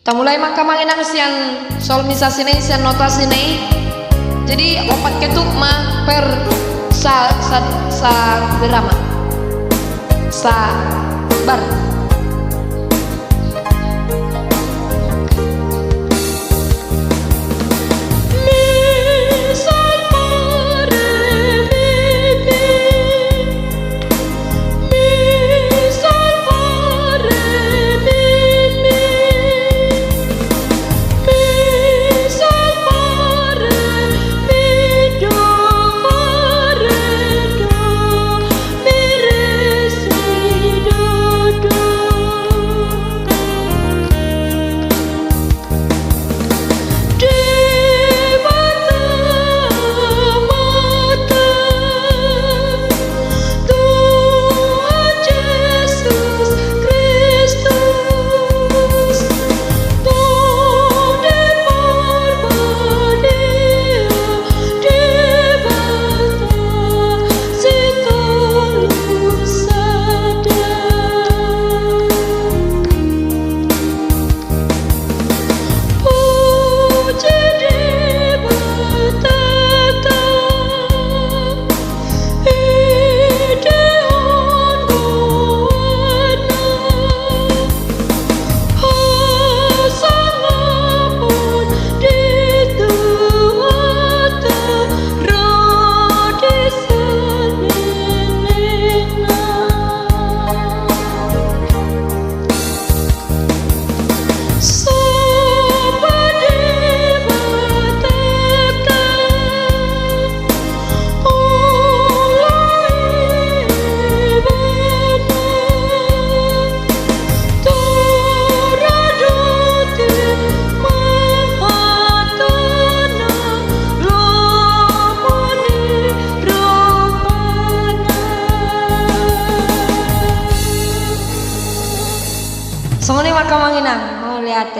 Kita mulai maka manginang sian solmisasi nih, sian notasi nih. Jadi opat ketuk mah per sa berama sa bar. Songone maka manginang mau lihat